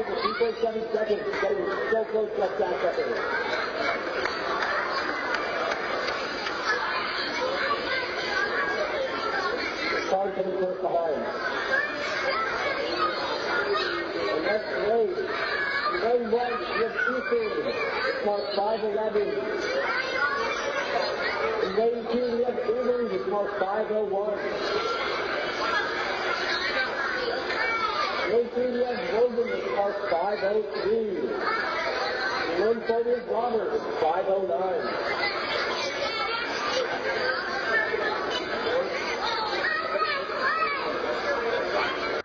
cars at 2.7 seconds. Getting so close to that fast second. Cars getting close behind. And that's lane. Lane 1, you have Ethan. It's marked 5:11. In lane 2, we have Ewers. It's marked 5:01. Lane 3, we have Logan. It's marked 5:03. In lane 4, we have Robert. It's 5:09.